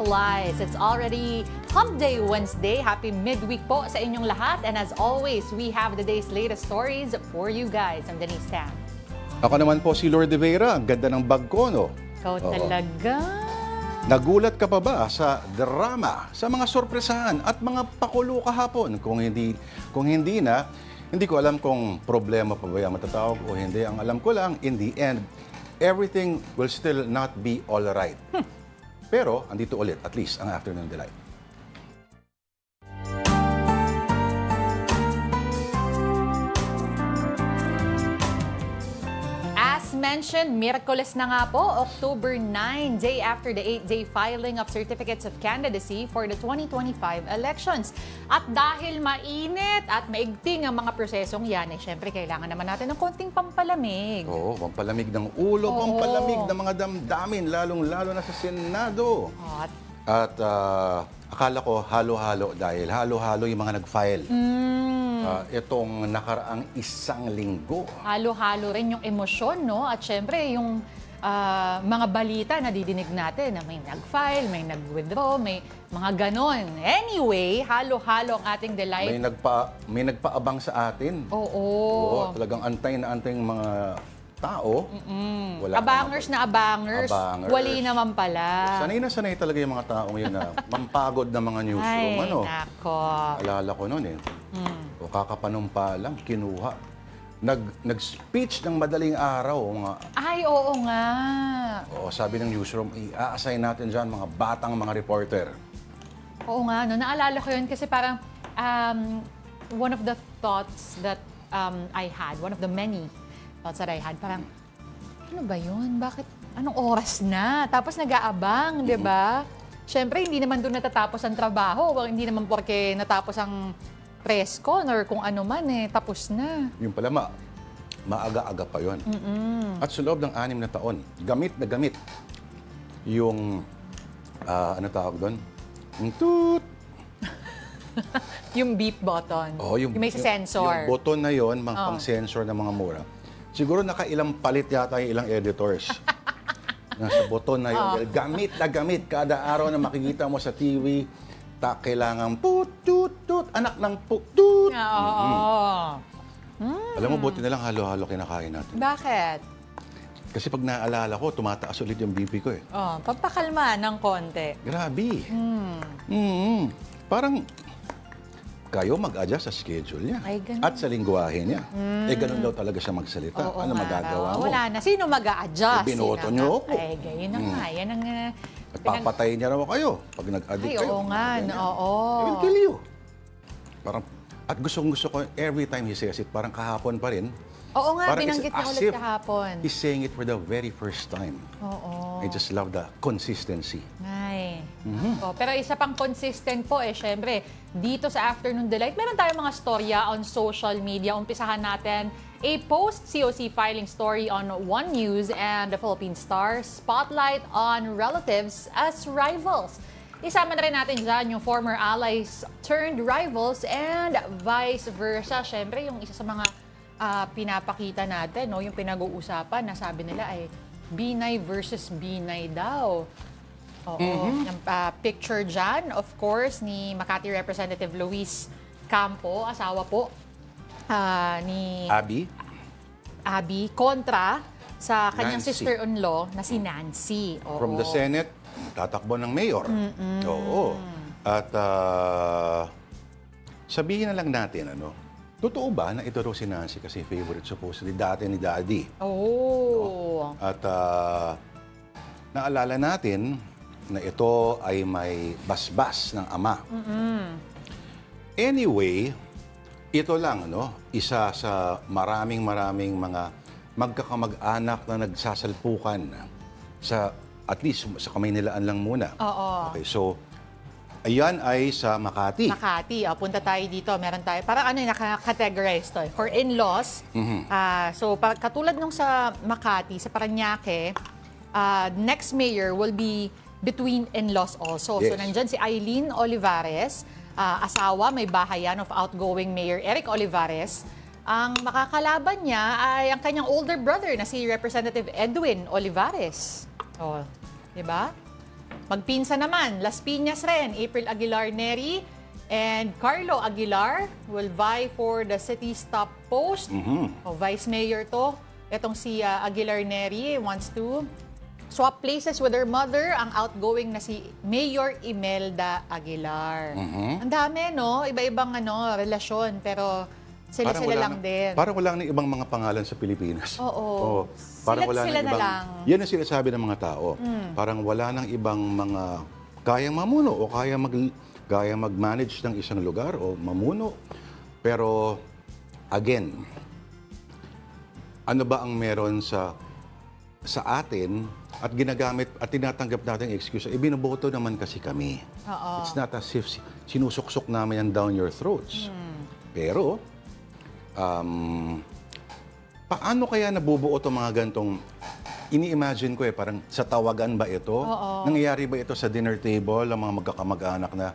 flies. It's already Hump Day Wednesday. Happy midweek po sa inyong lahat. And as always, we have the day's latest stories for you guys. I'm Denise Tam. Ako naman po si Lord de Vera. Ang ganda ng bag ko, no? Ikaw talaga. Nagulat ka pa ba sa drama, sa mga sorpresahan at mga pakulo kahapon? Kung hindi na, hindi ko alam kung problema pa ba yung matatawag o hindi. Ang alam ko lang, in the end, everything will still not be all right. Pero, andito ulit, at least, ang Afternoon Delight. Mentioned, Miyerkules na nga po, October 9, day after the 8-day filing of certificates of candidacy for the 2025 elections. At dahil mainit at maigting ang mga prosesong yan, syempre kailangan naman natin ng konting pampalamig. Oo, pampalamig ng ulo, pampalamig ng mga damdamin, lalong-lalo na sa Senado. At akala ko halo-halo dahil halo-halo yung mga nag-file. Itong nakaraang isang linggo. Halo-halo rin yung emosyon, no? At syempre, yung mga balita na didinig natin na may nag-file, may nag-withdraw, may mga ganon. Anyway, halo-halo ang ating delight. May nagpaabang sa atin. Oo. Talagang antay na antay yung mga tao. Abangers na abangers. Wali naman pala. Sanay na sanay talaga yung mga tao ngayon na mampagod na mga newsroom. Ay, nako. Alala ko noon O kakapanumpa lang, kinuha. Nag-speech ng madaling araw. Ay, oo nga. Oo, sabi ng newsroom, i-assign natin dyan mga batang mga reporter. Oo nga, no? Naalala ko yun kasi parang one of the thoughts that I had, one of the many thoughts that I had, parang, ano ba yun? Bakit? Anong oras na? Tapos nag-aabang, di ba? Siyempre, hindi naman doon natatapos ang trabaho. Hindi naman porke natapos ang press con or kung ano man, tapos na. Yung pala, maaga-aga pa yun. At sa loob ng 6 na taon, gamit na gamit yung, ano tawag doon? Yung toot. Yung beep button. Yung may sensor. Yung button na yun, pang-sensor ng mga mura. Siguro nakailang palit yata yung ilang editors. Nasa button na yun. Gamit na gamit. Kada araw na makikita mo sa TV, kailangan put, tut, tut, anak ng put, tut. Alam mo, buti na lang halo-halo kinakain natin. Bakit? Kasi pag naaalala ko, tumataas ulit yung BP ko eh. Pampakalma ng konti. Grabe. Parang kayo mag-adjust sa schedule niya. Ay, at sa lingwahe niya. Ganun daw talaga siya magsalita. Ano magagawa mo? Wala na. Sino mag-a-adjust? Binoto niyo ako. Ay, ganyan na nga. Yan ang... Papatayin niya raw kayo pag nag-addict kayo. Oo nga. I will kill you. Parang, at gusto ko, every time he says it, parang kahapon pa rin. Oo nga, binanggit niya ulit kahapon. He's saying it for the very first time. Oo. I just love the consistency. Ay. Pero isa pang consistent po syempre, dito sa Afternoon Delight, meron tayong mga storya on social media. Umpisahan natin a post-COC filing story on One News and the Philippine Star, spotlight on relatives as rivals. Isama na rin natin dyan yung former allies turned rivals and vice versa. Siyempre, yung isa sa mga pinapakita natin, no, yung pinag-uusapan na sabi nila ay Binay versus Binay daw. Yung picture dyan, of course, ni Makati Representative Luis Campo, asawa po ni Abby, kontra sa kanyang sister-in-law na si Nancy. From the Senate, tatakbo ng mayor. Oo. At sabihin na lang natin, totoo ba na ito raw si Nancy kasi favorite supposedly dati ni Daddy? No? At naalala natin na ito ay may basbas ng ama. Anyway, ito lang, isa sa maraming mga magkakamag-anak na nagsasalpukan sa, at least sa Kamaynilaan lang muna. Okay, so, ayan ay sa Makati. Makati. Punta tayo dito. Meron tayo. Parang naka-categorize to. For in-laws. So, katulad nung sa Makati, sa Parañaque, next mayor will be between in-laws also. Yes. So, nandyan si Eileen Olivares, asawa, may bahayan of outgoing Mayor Eric Olivares. Ang makakalaban niya ay ang kanyang older brother na si Representative Edwin Olivares. Oh, di ba? magpinsa naman, Las Piñas rin, April Aguilar Neri and Carlo Aguilar will vie for the city's top post. O vice mayor to. Itong si Aguilar Neri wants to swap places with her mother, ang outgoing na si Mayor Imelda Aguilar. Ang dami, no? Iba-ibang relasyon, pero sila-sila lang din. Parang wala nang ibang mga pangalan sa Pilipinas. Oo. Parang wala Sila nang na ibang, lang. yan ang sinasabi ng mga tao. Parang wala nang ibang mga kayang mamuno o kaya mag-manage ng isang lugar o mamuno. Pero, again, ano ba ang meron sa atin at ginagamit at tinatanggap natin excuse? Binoboto naman kasi kami. It's not as if sinusuksok namin yan down your throats. Pero, paano kaya nabubuo itong mga gantong, ini-imagine ko parang sa tawagan ba ito? Nangyayari ba ito sa dinner table, ang mga magkakamag-anak na,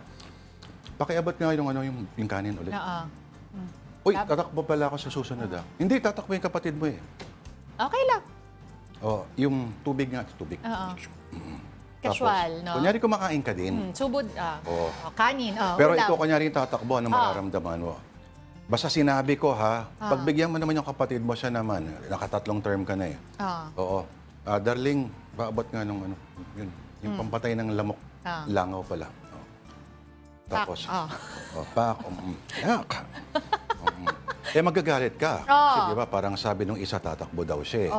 pakiabot nga yung kanin ulit. Uy, tatakbo pala ako sa susunod Hindi, tatakbo yung kapatid mo Okay lang. Yung tubig nga, tubig. Casual, no? Kunyari kumakain ka din. Subod, kanin, Pero ulam. ito, kunyari yung tatakbo, ano mararamdaman mo? Basta sinabi ko, pagbigyan mo naman yung kapatid mo, siya naman, nakatatlong term ka na Oo. Darling, paabot nga nung yung pampatay ng lamok, langaw pala. Tapos, pak, magagalit ka. Kasi di ba, parang sabi nung isa, tatakbo daw siya.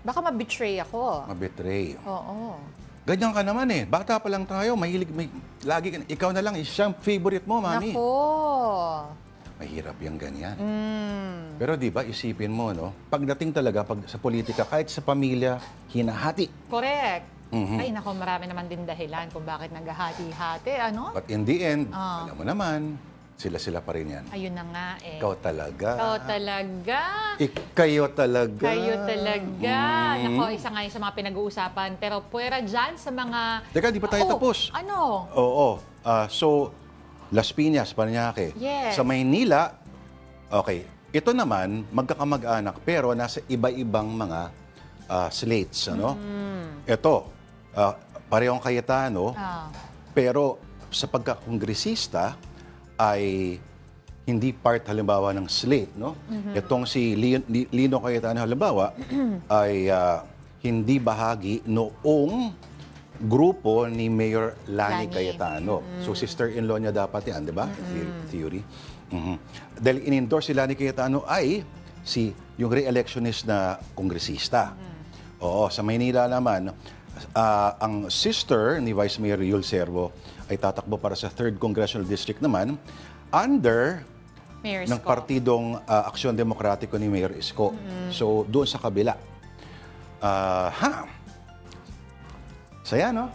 Baka ma-betray ako. Ma-betray. Oo. Ganyan ka naman Bata pa lang tayo, mahilig, lagi, ikaw na lang, siyang favorite mo, mami. Nako. Mahirap yung ganyan. Pero di ba, isipin mo, no? Pagdating talaga sa politika, kahit sa pamilya, hinahati. Correct. Ay, nako, marami naman din dahilan kung bakit naghahati-hati, But in the end, alam mo naman, sila-sila pa rin yan. Ayun na nga Ikaw talaga. Ikaw talaga. Kayo talaga. Kayo talaga. Nako, isa nga yun sa mga pinag-uusapan. Pero puwera dyan sa mga... Teka, di pa tayo tapos. Ano? Oo. So, Las Piñas, Parañaque. Yes. Sa Maynila, okay, ito naman, magkakamag-anak, pero nasa iba-ibang mga slates, Ito, parehong Cayetano, pero sa pagkakongresista, ay hindi part halimbawa ng slate, Itong si Lino Cayetano halimbawa ay hindi bahagi noong grupo ni Mayor Lani Cayetano. So sister-in-law niya dapat yan, di ba? Theory. Dahil in-endorse si Lani Cayetano ay yung re-electionist na kongresista. Oo, sa Maynila naman, ang sister ni Vice Mayor Yul Servo ay tatakbo para sa 3rd Congressional District naman under ng partidong Aksyon Demokratiko ni Mayor Isko. So, doon sa kabila. Saya, no?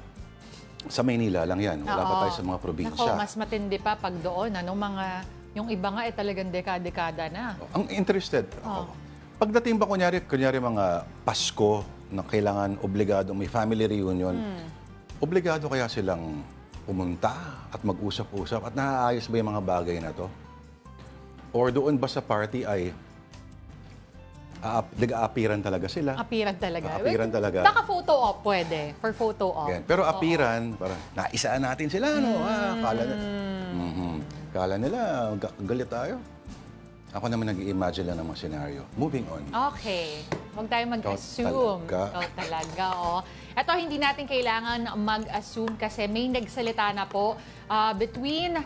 Sa Maynila lang yan. Wala pa tayo sa mga probinsya. Nako, mas matindi pa pag doon. Yung iba nga talagang dekada-dekada na. Ang interested ako. Pagdating ba kunyari mga Pasko na kailangan obligado may family reunion, obligado kaya silang pumunta at mag-usap-usap at naaayos ba yung mga bagay na to? Or doon ba sa party ay nag-aapiran talaga sila? Apiran talaga. Apiran talaga. Baka photo op pwede. For photo op. Yan. Pero apiran, parang naisaan natin sila, kala nila, galit tayo. Ako naman nag-i-imagine lang ng mga scenario. Moving on. Okay. Huwag tayo mag-assume. Ikaw talaga, Ito, hindi natin kailangan mag-assume kasi may nagsalita na po between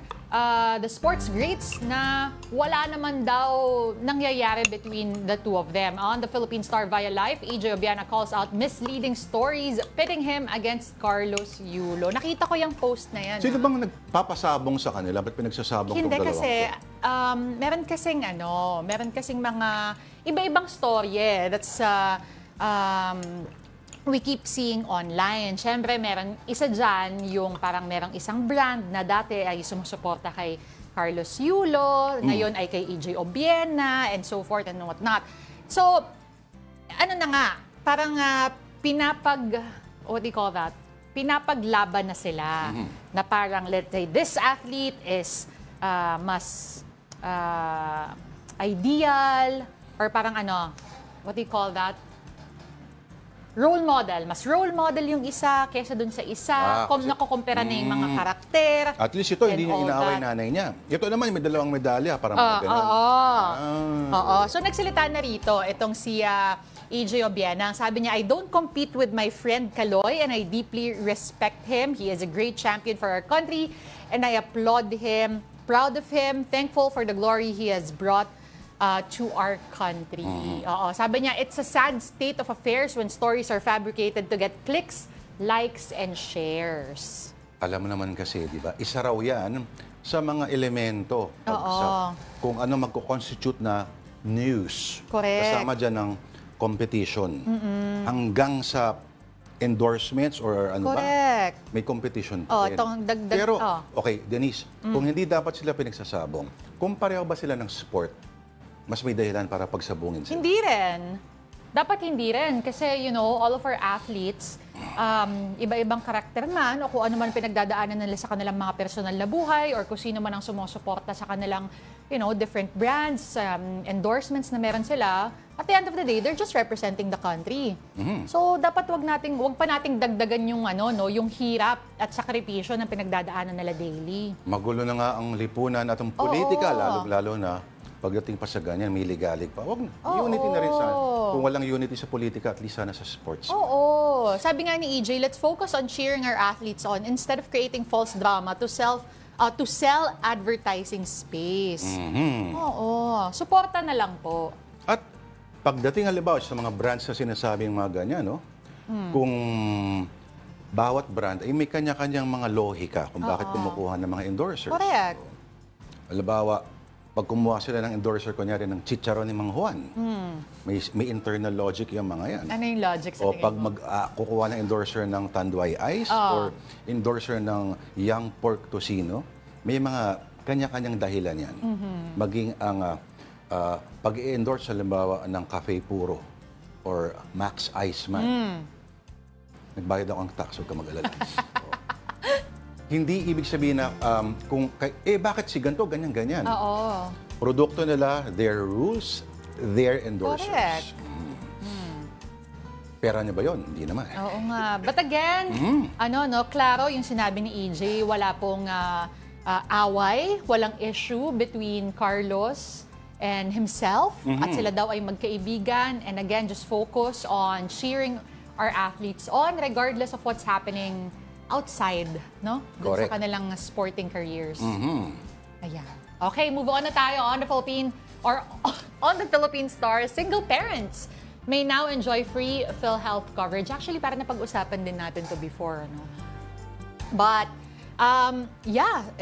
the sports greats na wala naman daw nangyayari between the two of them. On the Philippine Star via Live, AJ Obiana calls out misleading stories pitting him against Carlos Yulo. Nakita ko yung post na yan. Sino bang nagpapasabong sa kanila? Ba't pinagsasabong itong dalawang kasi, meron kasing mga iba-ibang story that's we keep seeing online. Siyempre, meron isa dyan yung parang merong isang brand na dati ay sumusuporta kay Carlos Yulo, ngayon ay kay AJ Obiena, and so forth and whatnot. So, parang what do you call that? Pinapaglaban na sila. Na parang, let's say, this athlete is mas ideal, or parang what do you call that? role model. Mas role model yung isa kesa dun sa isa. Kung nakukumpara na yung mga karakter. At least ito, hindi and niya all inaaway that. nanay niya. Ito naman, may dalawang medalya para mga ganun. Oo. So nagsalita na rito itong si AJ Obiena. Sabi niya, I don't compete with my friend Kaloy and I deeply respect him. He is a great champion for our country and I applaud him, proud of him, thankful for the glory he has brought to our country. Oo, sabi niya, it's a sad state of affairs when stories are fabricated to get clicks, likes, and shares. Alam mo naman kasi, di ba, isa raw yan sa mga elemento kung ano magko-constitute na news. Correct. Kasama dyan ng competition. Hanggang sa endorsements or ano Correct. ba? May competition pa rin. Itong dagdag. Pero, okay, Denise, kung hindi dapat sila pinagsasabong, kung pareho ba sila ng sport, mas may dahilan para pagsabungin sila? Hindi rin. Dapat hindi rin. Kasi, you know, all of our athletes, iba-ibang karakter man o kung ano man pinagdadaanan nila sa kanilang mga personal na buhay or kung sino man ang sumusuporta sa kanilang, you know, different brands, endorsements na meron sila. At the end of the day, they're just representing the country. So, dapat wag pa nating dagdagan yung, yung hirap at sakripisyo ng pinagdadaanan nila daily. Magulo na nga ang lipunan at ang politika, lalo na pagdating pa sa ganyan, may ligalig pa. Wag na. Unity na rin sana. Kung walang unity sa politika, at least sana sa sports. Oo. Sabi nga ni EJ, let's focus on cheering our athletes on instead of creating false drama to sell advertising space. Oo. Suporta na lang po. At pagdating halimbawa sa mga brands na sinasabing mga ganyan, no? Kung bawat brand ay may kanya-kanyang mga lohika kung bakit kumukuha ng mga endorsers. Correct. Halimbawa, pag kumuha sila ng endorser, kunyari ng chicharon ni Mang Juan, may internal logic yung mga yan. Ano yung logic sa O tingin pag mo? kukuha ng endorser ng Tanduay Ice or endorser ng Young Pork Tocino, may mga kanya-kanyang dahilan yan. Maging ang pag-i-endorse halimbawa ng Cafe Puro or Max Iceman. Nagbayad ako ng tax, huwag ka mag-alala. Hindi ibig sabihin na bakit si ganito, ganyan-ganyan. Oo. Produkto nila, their rules, their endorsers. Correct. Pera niya ba yun? Hindi naman. Oo nga. But again, klaro yung sinabi ni EJ, wala pong away, walang issue between Carlos and himself. At sila daw ay magkaibigan. And again, just focus on cheering our athletes on regardless of what's happening outside, no? Dun sa kanilang sporting careers. Ayan. Okay, move on na tayo on the Philippine Stars. Single parents may now enjoy free PhilHealth coverage. Actually, parang napag-usapan din natin to before, no? But,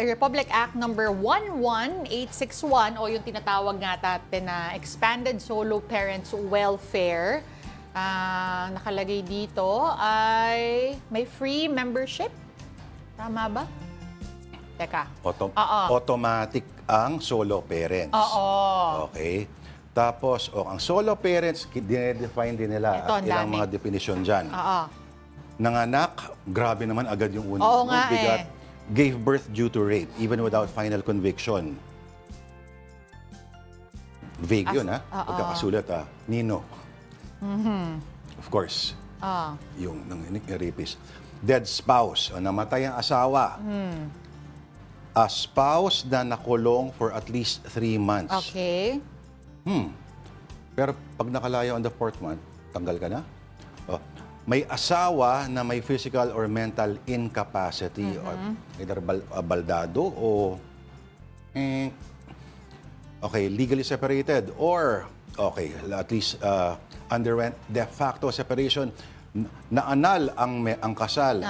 Republic Act number 11861 o yung tinatawag nga natin na Expanded Solo Parents Welfare, nakalagay dito ay may free membership. Tama ba? Teka. Automatic ang solo parents. Okay. Tapos, ang solo parents, dinedefine din nila at ilang mga definition dyan. Nanganak, grabe naman agad yung unang. Oo nga bigat. Gave birth due to rape, even without final conviction. Vague yun, ha? Pagkakasulat, Nino. Of course, yung rapist. Dead spouse, o namatay ang asawa. A spouse na nakulong for at least 3 months. Okay. Pero pag nakalaya on the 4th month, tanggal ka na? May asawa na may physical or mental incapacity, or either baldado o legally separated, or at least underwent de facto separation, naanal ang kasal.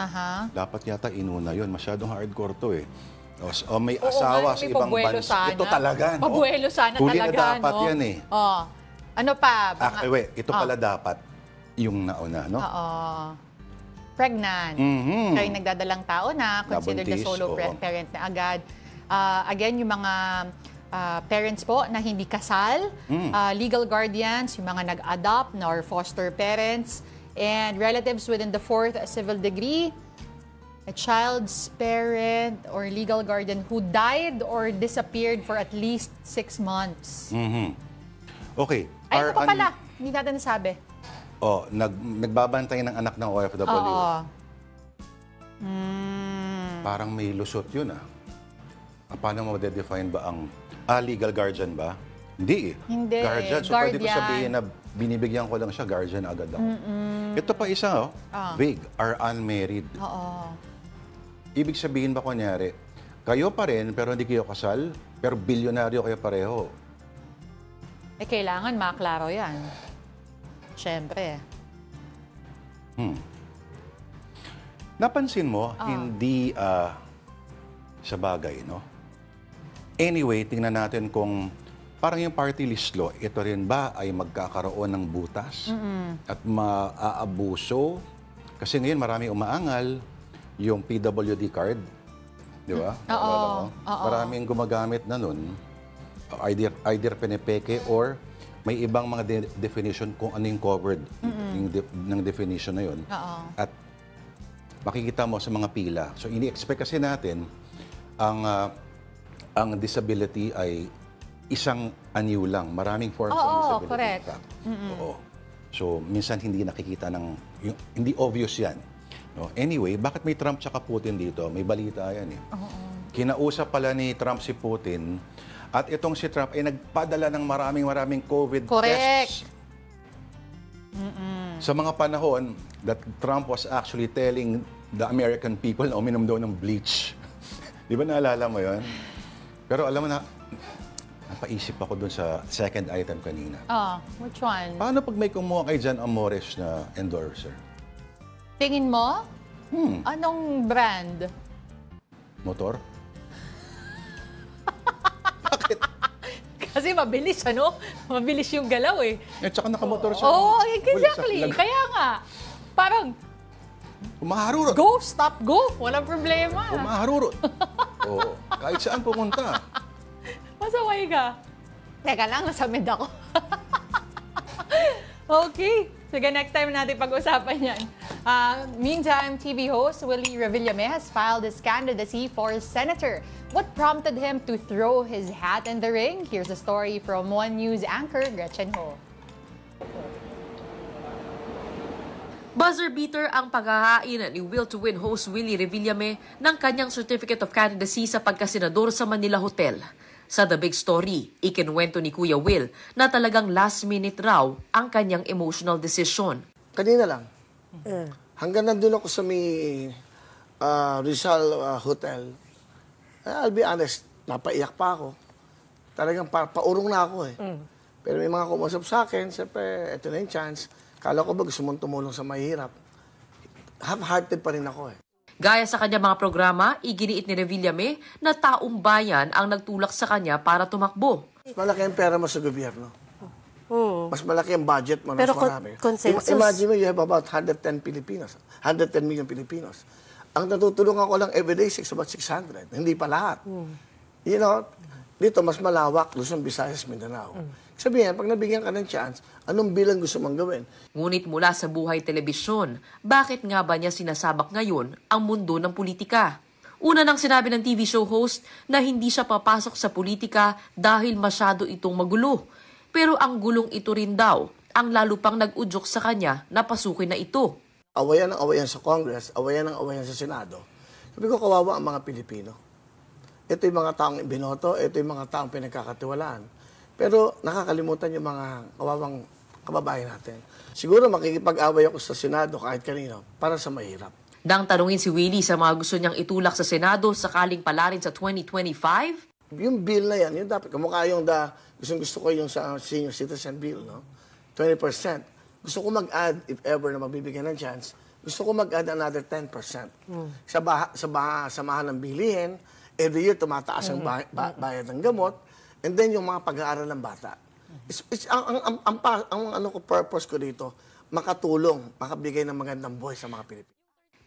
Dapat yata inuna yun. Masyadong hardcore to eh. O may asawa sa ibang bansa. Ito talaga, no? Pabuelo sana Huli talaga, na dapat yan eh. Ano pa? Ito pala dapat yung nauna, no? Pregnant. Kayo nagdadalang tao na, considered na solo parent na agad. Again, yung mga parents po na hindi kasal, legal guardians, yung mga nag-adopt or foster parents, and relatives within the 4th civil degree, a child's parent or legal guardian who died or disappeared for at least 6 months. Okay. Ay, ito pa pala. Hindi natin nasabi. nagbabantay ng anak ng OFW. Oo. Parang may lusot yun Paano mo define ba ang legal guardian ba? Hindi Hindi. Guardian. So pwede ko Guardian. sabihin na binibigyan ko lang siya, guardian agad ako. Ito pa isa, vague, are unmarried. Oo. Ibig sabihin ba kunyari, kayo pa rin pero hindi kayo kasal, pero bilyonaryo kayo pareho. Kailangan maklaro yan. Siyempre. Napansin mo, hindi sa bagay, no? Anyway, tingnan natin kung parang yung party list law, ito rin ba ay magkakaroon ng butas at maaabuso? Kasi ngayon marami umaangal yung PWD card, di ba? Oo. Maraming gumagamit na nun, either pinepeke or may ibang mga definition kung ano yung covered ng definition na yun. At makikita mo sa mga pila. So, ini-expect kasi natin ang disability ay isang anyo lang. Maraming forms of disability. Correct. Oo. So, minsan hindi nakikita hindi obvious yan. No? Anyway, bakit may Trump tsaka Putin dito? May balita yan Kinausap pala ni Trump si Putin at itong si Trump ay nagpadala ng maraming COVID tests. Sa mga panahon that Trump was actually telling the American people na uminom daw ng bleach. Di ba naalala mo yun? Pero alam mo na, napaisip ako dun sa second item kanina. Which one? Paano pag may kumuha kay Jan Amores na endorser? Tingin mo? Anong brand? Motor? Kasi mabilis, Mabilis yung galaw Tsaka nakamotor siya. Exactly. Kaya nga, parang, Umaharurot. go, stop, go. Walang problema. Umaharurot. Oo. Kahit saan pumunta. Masaway ka. Teka lang, nasamid ako. Okay. Sige, next time natin pag-usapan yan. Meantime, TV host Willie Revillame has filed his candidacy for senator. What prompted him to throw his hat in the ring? Here's a story from One News anchor Gretchen Ho. Buzzer beater ang paghahain ni Will to Win host Willie Revillame ng kanyang Certificate of Candidacy sa pagkasenador sa Manila Hotel. Sa The Big Story, ikinuwento ni Kuya Will na talagang last minute raw ang kanyang emotional decision. Kanina lang. Hanggang nandun ako sa may Rizal Hotel. I'll be honest, napaiyak pa ako. Talagang paurong na ako Pero may mga kumusap sa akin, siyempre, ito na yung chance. Kala ko ba gusto mong tumulong sa mahirap? Half-hearted pa rin ako Gaya sa kanya mga programa, iginiit ni Revillame na taong bayan ang nagtulak sa kanya para tumakbo. Mas malaki ang pera mo sa gobyerno. Mas malaki ang budget mo. Pero mas marami. consensus. Imagine mo, you have about 110 Filipinos. 110 million Filipinos. Ang natutulungan ko lang everyday, about 600. Hindi pa lahat. You know, dito mas malawak, Luzon, Visayas, Mindanao. Sabihin, pag nabigyan ka ng chance, anong bilang gusto mong gawin? Ngunit mula sa buhay telebisyon, bakit nga ba niya sinasabak ngayon ang mundo ng politika? Una nang sinabi ng TV show host na hindi siya papasok sa politika dahil masyado itong magulo. Pero ang gulong ito rin daw ang lalo pang nag-udyok sa kanya na pasukin na ito. Awayan ng awayan sa Congress, awayan ng awayan sa Senado. Sabi ko, kawawa ang mga Pilipino. Ito yung mga taong binoto, ito yung mga taong pinagkakatiwalaan. Pero nakakalimutan yung mga kawawang kababayan natin. Siguro makikipag-away ako sa Senado kahit kanino para sa mahirap. Nang tanungin si Willie sa mga gusto niyang itulak sa Senado sakaling palarin sa 2025, yung bill na yan, yung dapat, kamukha yung gusto ko yung sa senior citizen bill, no? 20%. Gusto ko mag-add, if ever na mabibigyan ng chance, gusto ko mag-add another 10%. Sa mahal ng bilihin, every year tumataas ang bayad ng gamot, and then yung mga pag-aaral ng bata. Ang purpose ko dito, makatulong, makabigay ng magandang buhay sa mga Pilipino.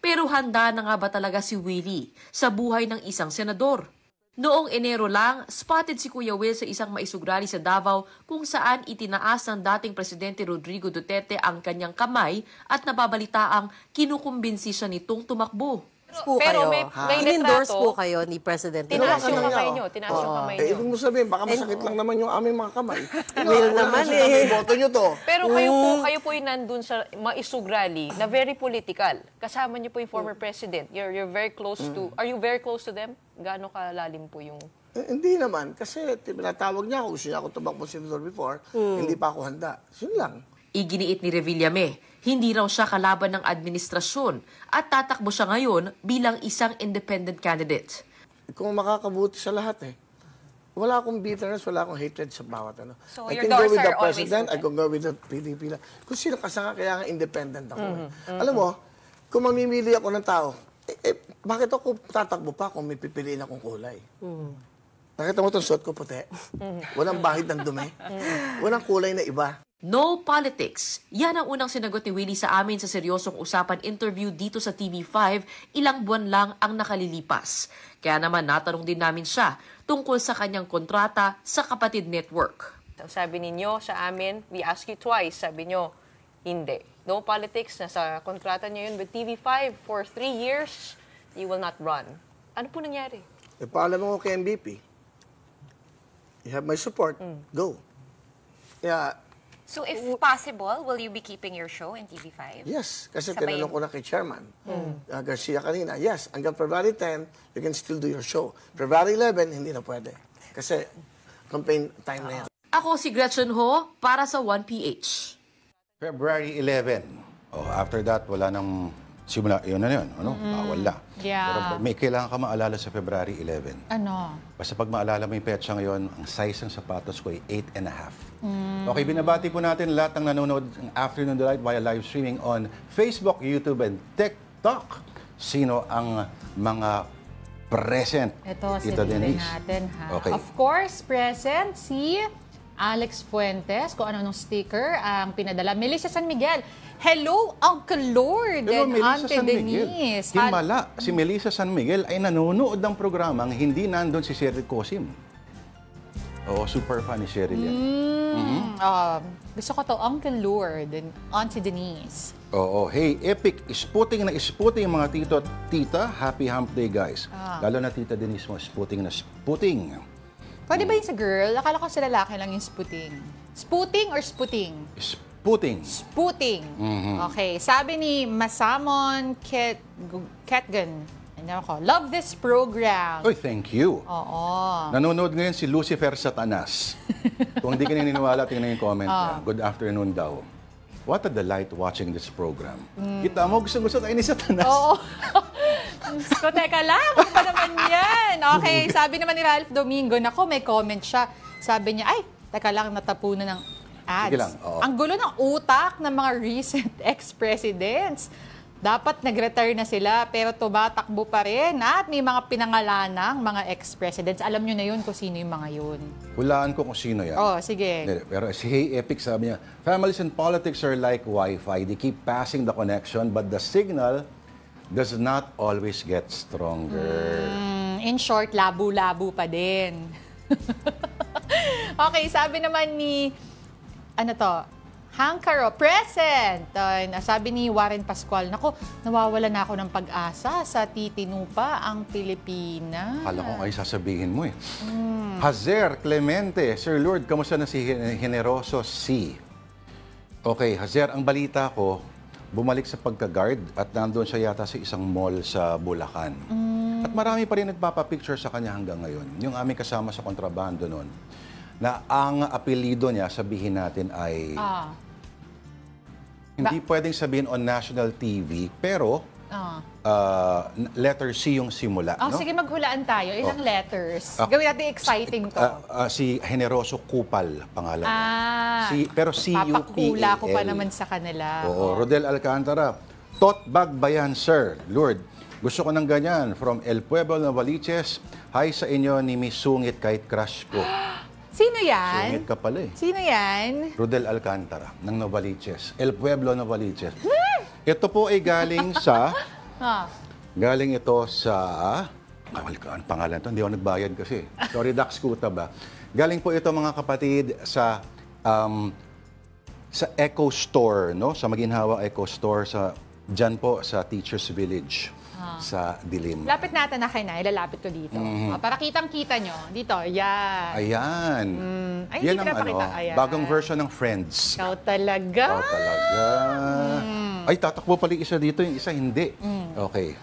pero handa na nga ba talaga si Willie sa buhay ng isang senador? Noong Enero lang, spotted si Kuya Will sa isang maisugrali sa Davao kung saan itinaas ng dating Presidente Rodrigo Duterte ang kanyang kamay at nababalitaang kinukumbinsi siya nitong tumakbo. po Pero kayo. may In-endorse litrato. po kayo ni President. Tinaas Tinawakan yung lang kamay niya nyo. ako. Tinaas yung kamay nyo. Ibig mo sabihin, baka masakit lang naman yung aming mga kamay. Will naman eh. Boto nyo to. Pero kayo po yung nandun sa Maisug Rally na very political. Kasama niyo po yung former president. You're very close to, are you very close to them? Gaano kalalim po yung... Hindi naman. Kasi tinatawag niya ako. Gusto niya ako tumakbo senador before. Hindi pa ako handa. Yun lang. Iginiit ni Revillame, hindi raw siya kalaban ng administrasyon at tatakbo siya ngayon bilang isang independent candidate. Kung makakabuti sa lahat eh. Wala akong bitterness, wala akong hatred sa bawat ano. So I your can go doors with the are always president, I open. can go with the PDP. Kung sino kasama, kaya nga independent ako. Alam mo, kung mamimili ako ng tao, bakit ako tatakbo pa kung may pipiliin akong kulay? Nakita mo itong suot ko puti? Walang bahid ng dumi. Walang kulay na iba. No politics. Yan ang unang sinagot ni Willie sa amin sa seryosong usapan interview dito sa TV5 ilang buwan lang ang nakalilipas. Kaya naman natanong din namin siya tungkol sa kanyang kontrata sa Kapatid Network. Sabi ninyo sa amin, we asked you twice, sabi nyo, hindi. No politics, nasa kontrata niyo yun with TV5 for 3 years, you will not run. Ano po nangyari? Paalam mo kay MVP. You have my support. Go. Kaya, So if possible, will you be keeping your show in TV5? yes. Kasi Sabayin. tinanong ko na kay Chairman Garcia kanina, yes, hanggang February 10, you can still do your show. February 11, hindi na pwede. Kasi campaign time na yan. Ako si Gretchen Ho para sa 1PH. February 11. Oh, after that, wala nang simula. Yun na yun. Ano? Bawal na. Yeah. Pero may kailangan ka maalala sa February 11. Ano? Basta pag maalala mo yung petsa ngayon, ang size ng sapatos ko ay 8.5. Okay, binabati po natin lahat ng nanonood ng Afternoon Delight via live streaming on Facebook, YouTube, and TikTok. Sino ang mga present? Ito, Tita silitin Denise. natin, ha? Okay. Of course, present si Alex Fuentes, kung ano nung sticker ang pinadala. Melissa San Miguel, hello, Uncle Lord Hello, and Melissa Auntie San Miguel. Denise. Himala, si Melissa San Miguel ay nanonood ng programang hindi nandun si Cheryl Cosim. Oo, super fan ni Cheryl yan. Gusto ko to, Uncle Lord and Auntie Denise. Oo, hey, epic, isputing na isputing mga tito at tita. Happy hump day, guys. Lalo na tita Denise mo, isputing na isputing. Pwede ba yun sa girl? Akala ko sa lalaki lang yung sputing. Sputing or sputing? Isputing. Sputing. Okay. Sabi ni Masamon Ketgan, ano ko, love this program. Oy, thank you. Oo. Nanonood ngayon si Lucifer Satanas. Kung hindi ka naniniwala, tingnan yung comment niya. Good afternoon daw. What a delight watching this program. Kita mo, gusto-gusto tayo ni Satanas. Oo. So, teka lang. Ano ba naman yan? Okay, sabi naman ni Ralph Domingo, nako, may comment siya. Sabi niya, ay, teka lang, natapunan ng ads. Sige lang, oo. Ang gulo ng utak ng mga recent ex-presidents. Dapat nag-retire na sila, pero tumatakbo pa rin. At may mga pinangalanang mga ex-presidents. Alam nyo na yun kung sino yung mga yun. Hulaan ko kung sino yan. Oh, sige. Hindi, pero si Hey Epic sabi niya, families and politics are like Wi-Fi. They keep passing the connection, but the signal does not always get stronger. In short, labo-labo pa din. Okay, sabi naman ni, ano to, Hankaro, present! Sabi ni Warren Pascual, nako, nawawala na ako ng pag-asa sa titinupa ang Pilipinas. Akala ko ay sasabihin mo eh. Hazer Clemente, Sir Lord, kamusta na si Generoso C? Okay, Hazer, ang balita ko, bumalik sa pagka-guard at nandun siya yata sa isang mall sa Bulacan. At marami pa rin nagpapapicture sa kanya hanggang ngayon. Yung aming kasama sa kontrabando noon, na ang apelido niya, sabihin natin ay... Hindi pwedeng sabihin on national TV, pero letter C yung simula. Oh, no? sige, maghulaan tayo. Ilang letters? Gawin natin exciting to. Si Generoso Kupal, pangalan. Pero C-U-P-A-L. Papakula ko pa naman sa kanila. Oo, Rodel Alcantara. Tote bag ba yan, sir? Lord, gusto ko ng ganyan. From El Pueblo, Novaliches. Hi sa inyo ni Miss Sungit kahit crush ko. Sino yan? Sungit ka pala eh. Sino yan? Rodel Alcantara ng Novaliches. El Pueblo, Novaliches. Ito po ay galing sa... Galing ito sa... Ang pangalan to, hindi ako nagbayad kasi. Sorry, Dax Kuta ba? Galing po ito mga kapatid sa Eco Store, no? Sa Maginhawa Eco Store, sa dyan po sa Teachers Village. sa dilim. Lapit natin na kay Nay, lalapit ko dito. Para kitang-kita nyo. Dito, yan. Ayan. Ay, Yan hindi ang pinapakita. Ayan. bagong version ng Friends. Ikaw talaga. Oh, talaga. Ay, tatakbo pala yung isa dito, yung isa hindi. Okay.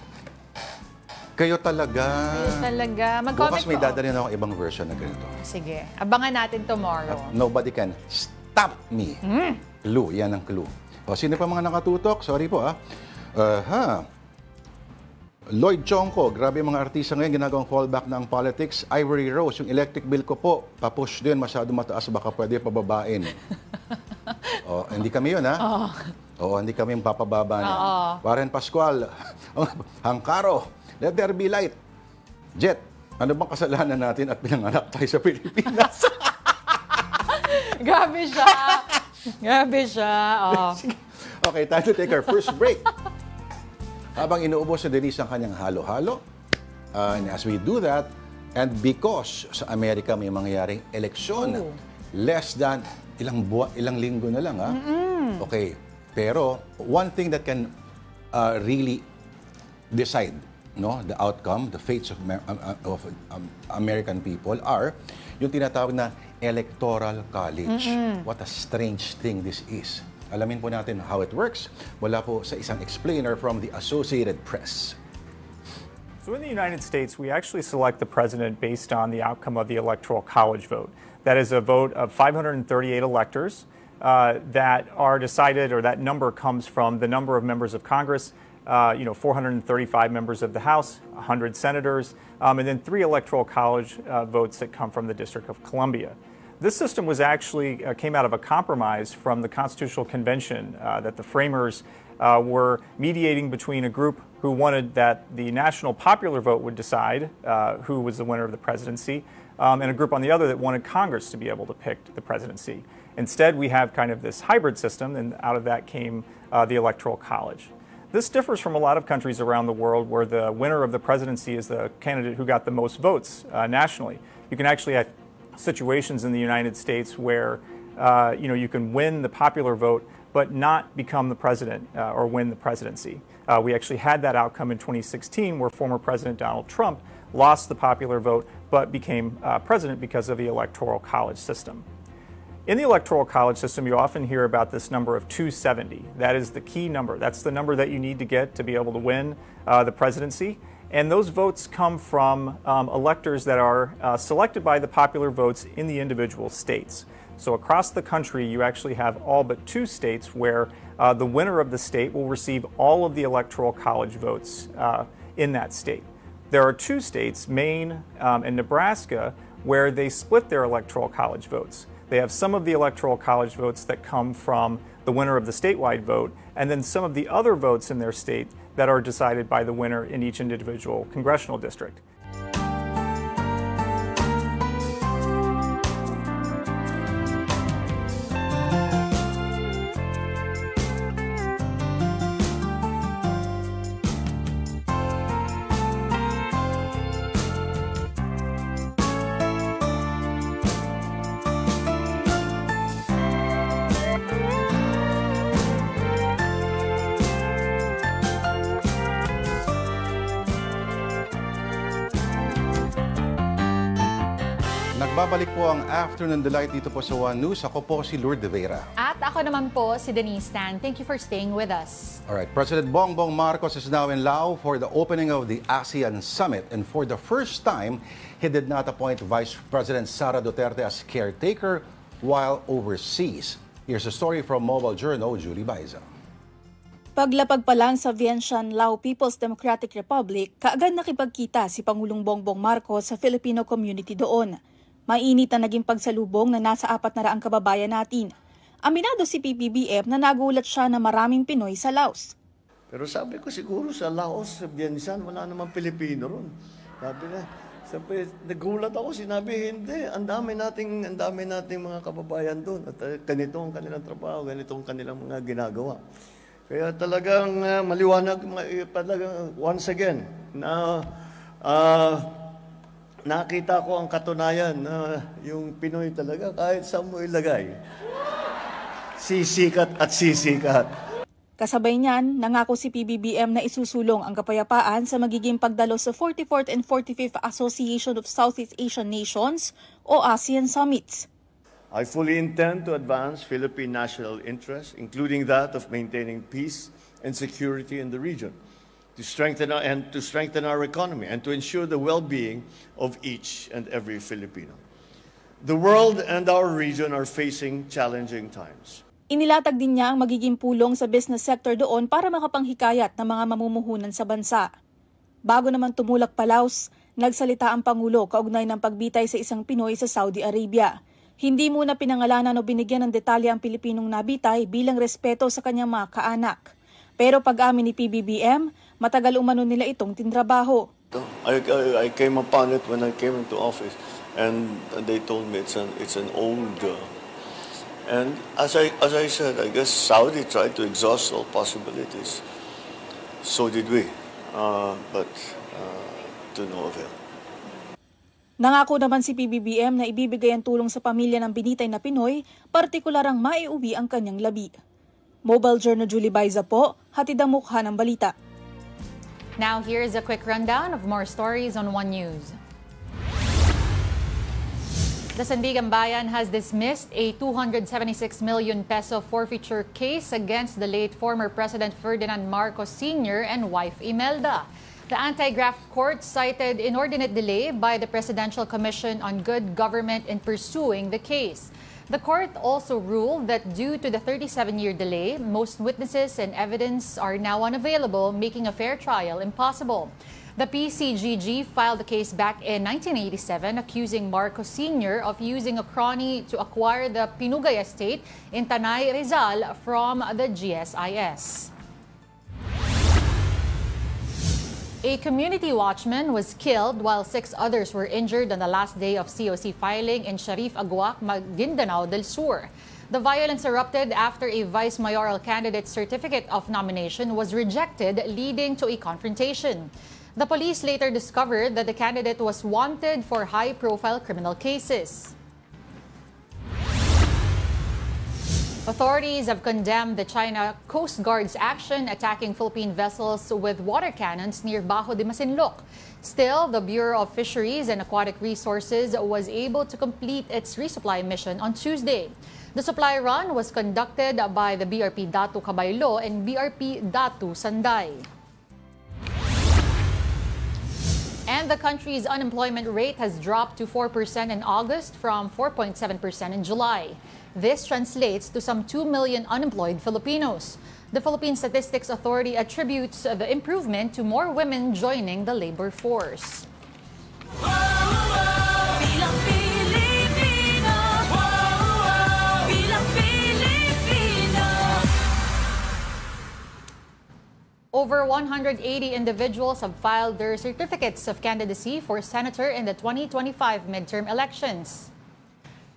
Kayo talaga. Kayo talaga. Mag-comment Bukas may po. dadalhin ako ibang version na ganito. Sige. Abangan natin tomorrow. At nobody can stop me. Clue, yan ang clue. O, sino pa mga nakatutok? Sorry po, Lloyd Chongco, grabe mga artista ngayon, ginagawang fallback ng politics. Ivory Rose, yung electric bill ko po, papush din, masyado mataas, baka pwede pababain. O, hindi kami yun, ha? Oo, hindi kami yung papababa niya. Warren Pascual, Hangkaro, let there be light. Jet, ano bang kasalanan natin at pinanganak tayo sa Pilipinas? Grabe siya. Grabe siya. Oh. Okay, time to take our first break. Habang inuubos sa Denise ang kanyang halo-halo, and as we do that, and because sa Amerika may mangyayaring eleksyon, less than ilang linggo na lang, ha? Okay, pero one thing that can really decide the outcome, the fates of American people are yung tinatawag na Electoral College. What a strange thing this is. Alamin po natin how it works. Mula po sa isang explainer from the Associated Press. So in the United States, we actually select the president based on the outcome of the Electoral College vote. That is a vote of 538 electors that are decided, or that number comes from the number of members of Congress, 435 members of the House, 100 senators, and then 3 Electoral College votes that come from the District of Columbia. This system was actually came out of a compromise from the Constitutional Convention that the framers were mediating between a group who wanted that the national popular vote would decide who was the winner of the presidency, and a group on the other that wanted Congress to be able to pick the presidency. Instead, we have kind of this hybrid system, and out of that came the Electoral College. This differs from a lot of countries around the world where the winner of the presidency is the candidate who got the most votes nationally. You can actually have situations in the United States where you can win the popular vote but not become the president or win the presidency. We actually had that outcome in 2016 where former President Donald Trump lost the popular vote but became president because of the Electoral College system. In the Electoral College system, you often hear about this number of 270. That is the key number. That's the number that you need to get to be able to win the presidency. And those votes come from electors that are selected by the popular votes in the individual states. So across the country, you actually have all but 2 states where the winner of the state will receive all of the Electoral College votes in that state. There are 2 states, Maine and Nebraska, where they split their Electoral College votes. They have some of the Electoral College votes that come from the winner of the statewide vote, and then some of the other votes in their state that are decided by the winner in each individual congressional district. Nagbabalik po ang Afternoon Delight dito po sa One News. Ako po si Lourdes de Vera. At ako naman po si Denise Tan. Thank you for staying with us. Alright, President Bongbong Marcos is now in Laos for the opening of the ASEAN Summit. And for the first time, he did not appoint Vice President Sara Duterte as caretaker while overseas. Here's a story from Mobile Journal, Julie Baiza. Paglapag pa lang sa Vientiane, Lao People's Democratic Republic, kaagad nakipagkita si Pangulong Bongbong Marcos sa Filipino community doon. Mainit na naging pagsalubong na nasa 400 kababayan natin. Aminado si PBBM na nagulat siya na maraming Pinoy sa Laos. Pero sabi ko siguro sa Laos, sa Vientiane, wala namang Pilipino ron. Sabi, nagulat ako, sinabi hindi. Ang dami nating mga kababayan doon. At ganito ang kanilang trabaho, ganito ang kanilang mga ginagawa. Kaya talagang maliwanag, talagang once again, na nakita ko ang katunayan na yung Pinoy talaga kahit saan mo ilagay, sisikat at sisikat. Kasabay niyan, nangako si PBBM na isusulong ang kapayapaan sa magiging pagdalo sa 44th and 45th Association of Southeast Asian Nations o ASEAN Summits. I fully intend to advance Philippine national interests, including that of maintaining peace and security in the region, to strengthen our economy and to ensure the well-being of each and every Filipino. The world and our region are facing challenging times. Inilatag din niya ang magiging pulong sa business sector doon para makapanghikayat ng mga mamumuhunan sa bansa. Bago naman tumulak Palaos, nagsalita ang Pangulo kaugnay ng pagbitay sa isang Pinoy sa Saudi Arabia. Hindi muna pinangalanan o binigyan ng detalye ang Pilipinong nabitay bilang respeto sa kanyang mga kaanak. Pero pag-amin ni PBBM, matagal umano nila itong tinrabaho. I came upon it when I came into office, and they told me it's an old. And as I said, I guess Saudi tried to exhaust all possibilities. So did we, but to no avail. Nangako naman si PBBM na ibibigay ang tulong sa pamilya ng binitay na Pinoy, partikular ang maiuwi ang kanyang labi. Mobile Journal Julie Baiza po, hatid ang mukha ng balita. Now here's a quick rundown of more stories on One News. The Sandigan Bayan has dismissed a 276 million peso forfeiture case against the late former President Ferdinand Marcos Sr. and wife Imelda. The anti-graft court cited inordinate delay by the Presidential Commission on Good Government in pursuing the case. The court also ruled that due to the 37-year delay, most witnesses and evidence are now unavailable, making a fair trial impossible. The PCGG filed the case back in 1987, accusing Marcos Sr. of using a crony to acquire the Pinugay estate in Tanay, Rizal from the GSIS. A community watchman was killed while 6 others were injured on the last day of COC filing in Sharif Aguac, Maguindanao del Sur. The violence erupted after a vice mayoral candidate's certificate of nomination was rejected, leading to a confrontation. The police later discovered that the candidate was wanted for high-profile criminal cases. Authorities have condemned the China Coast Guard's action attacking Philippine vessels with water cannons near Bajo de Masinloc. Still, the Bureau of Fisheries and Aquatic Resources was able to complete its resupply mission on Tuesday. The supply run was conducted by the BRP Datu Cabaylo and BRP Datu Sanday. And the country's unemployment rate has dropped to 4% in August from 4.7% in July. This translates to some 2 million unemployed Filipinos. The Philippine Statistics Authority attributes the improvement to more women joining the labor force. Over 180 individuals have filed their certificates of candidacy for senator in the 2025 midterm elections.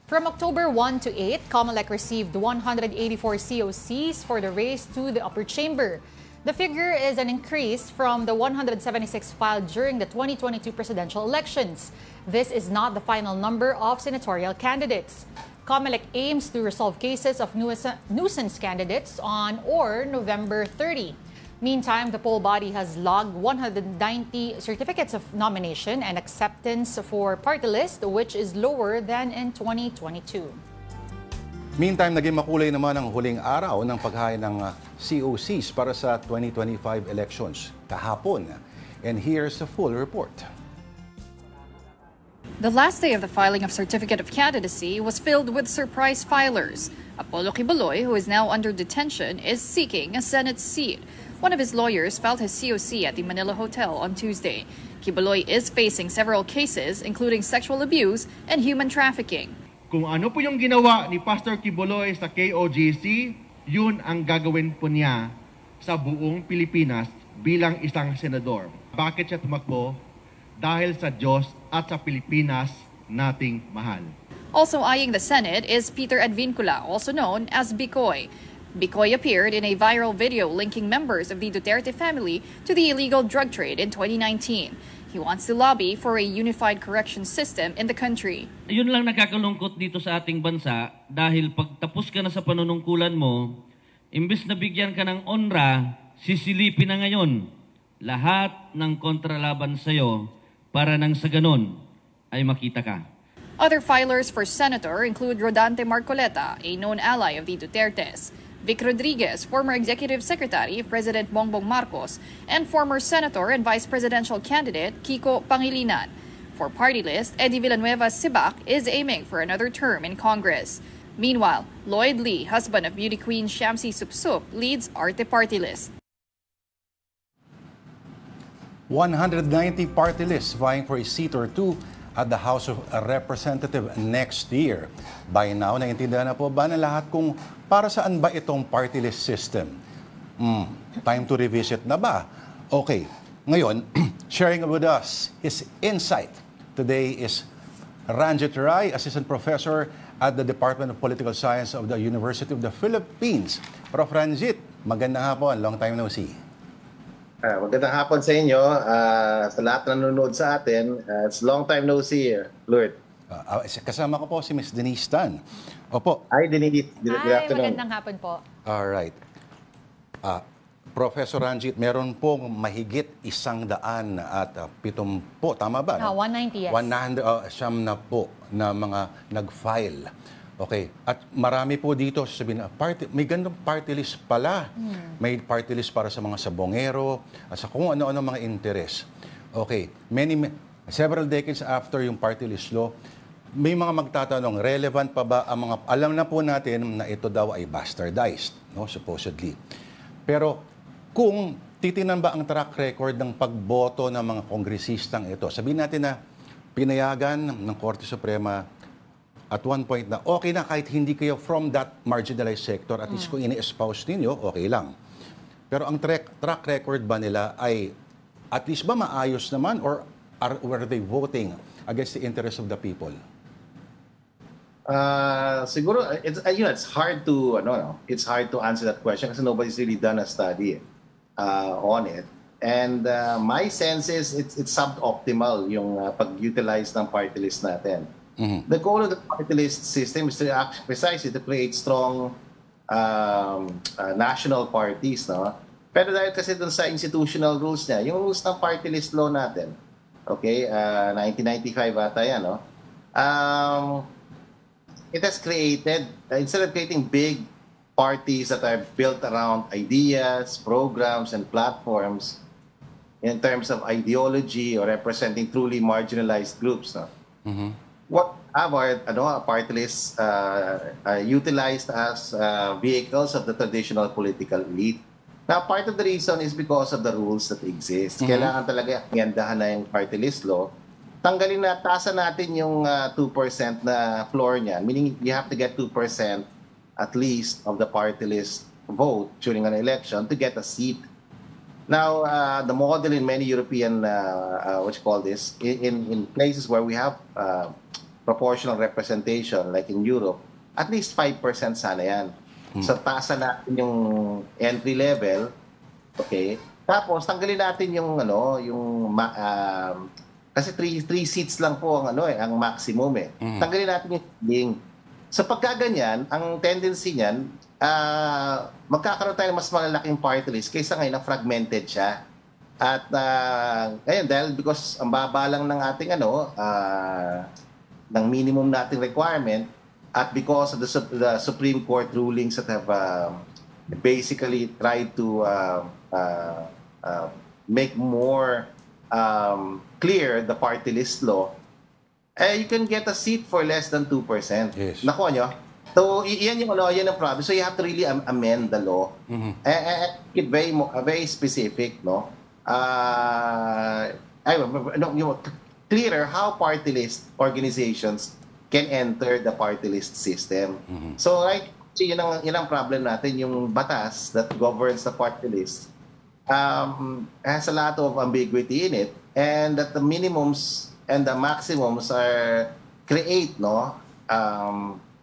From October 1 to 8, COMELEC received 184 COCs for the race to the upper chamber. The figure is an increase from the 176 filed during the 2022 presidential elections. This is not the final number of senatorial candidates. COMELEC aims to resolve cases of nuisance candidates on or November 30. Meantime, the poll body has logged 190 certificates of nomination and acceptance for party list, which is lower than in 2022. Meantime, naging makulay naman ang huling araw ng paghain ng COCs para sa 2025 elections kahapon. And here's the full report. The last day of the filing of Certificate of Candidacy was filled with surprise filers. Apollo Quiboloy, who is now under detention, is seeking a Senate seat. One of his lawyers filed his COC at the Manila Hotel on Tuesday. Quiboloy is facing several cases, including sexual abuse and human trafficking. Kung ano po yung ginawa ni Pastor Quiboloy sa KOJC, yun ang gagawin po niya sa buong Pilipinas bilang isang senador. Bakit siya tumakbo? Dahil sa Diyos at sa Pilipinas nating mahal. Also eyeing the Senate is Peter Advincula, also known as Bicoy. Bicoy appeared in a viral video linking members of the Duterte family to the illegal drug trade in 2019. He wants to lobby for a unified correction system in the country. Yun lang nakakalungkot dito sa ating bansa dahil pag tapos ka na sa panunungkulan mo, Imbes na bigyan ka ng onra, sisilipin na ngayon lahat ng kontralaban sa'yo para nang sa ganon ay makita ka. Other filers for senator include Rodante Marcoleta, a known ally of the Dutertes, Vic Rodriguez, former executive secretary of President Bongbong Marcos, and former senator and vice presidential candidate Kiko Pangilinan. For party list, Eddie Villanueva Sibac is aiming for another term in Congress. Meanwhile, Lloyd Lee, husband of beauty queen Shamsi Supsup, leads Arte party list. 190 party lists vying for a seat or two at the House of Representatives next year. By now, naiintindihan na po ba ng lahat kung para saan ba itong party list system? Time to revisit na ba? Okay, ngayon, sharing with us his insight today is Ranjit Rai, Assistant Professor at the Department of Political Science of the University of the Philippines. Prof. Ranjit, magandang hapon. Long time no see. Magandang hapon sa inyo. Sa lahat na nanonood sa atin, it's long time no see, Lord. Kasama ko po si Ms. Denise Tan. Opo. Hi, Denise. Good afternoon. Magandang hapon po. Alright. Professor Ranjit, meron pong mahigit 170, tama ba? 190, yes. 100, siyam na po na mga nag-file. Okay. At marami po dito, sabihin, may gandang party list pala. May party list para sa mga sabongero, at sa kung ano-ano mga interes. Okay. Several decades after yung party list law, may mga magtatanong, relevant pa ba ang mga, alam na po natin na ito daw ay bastardized, no, supposedly. Pero kung titinan ba ang track record ng pagboto ng mga kongresistang ito, sabihin natin na pinayagan ng Korte Suprema at one point na okay na kahit hindi kayo from that marginalized sector, at least kung ini-espouse ninyo, okay lang. Pero ang track record ba nila ay at least ba maayos naman, or were they voting against the interest of the people? Siguro it's hard to answer that question kasi nobody's really done a study on it. And my sense is it's suboptimal yung pag-utilize ng party list natin. The goal of the party list system is to precisely to create strong national parties, no? Pero dahil kasi dun sa institutional rules niya, yung rules ng party list law natin, okay, 1995 ata yan, no? It has created, instead of creating big parties that are built around ideas, programs, and platforms in terms of ideology or representing truly marginalized groups, no? What have our party lists utilized as vehicles of the traditional political elite? Now, part of the reason is because of the rules that exist. Kailangan talaga iandahan na yung party list law. Tanggalin na, taasan natin yung 2% na floor niya. Meaning, you have to get 2% at least of the party list vote during an election to get a seat. Now, the model in many European, in places where we have proportional representation, like in Europe, at least 5% sana yan. So, taasan natin yung entry level, okay? Tapos, tanggalin natin yung, kasi 3 seats lang po ang, ang maximum eh. Tanggalin natin yung seating. So, pagkaganyan, ang tendency niyan, magkakaroon tayo ng mas malalaking party list kaysa ngayon na fragmented siya. At ngayon, dahil because ang baba lang ng ating ng minimum nating requirement, at because of the Supreme Court rulings that have basically tried to make more clear the party list law, you can get a seat for less than 2%. Yes. Nakuha nyo? So, yan ang problem. So, you have to really amend the law. It very specific, no? Clearer how party list organizations can enter the party list system. So, right, yun ang problem natin, yung batas that governs the party list has a lot of ambiguity in it, and that the minimums and the maximums are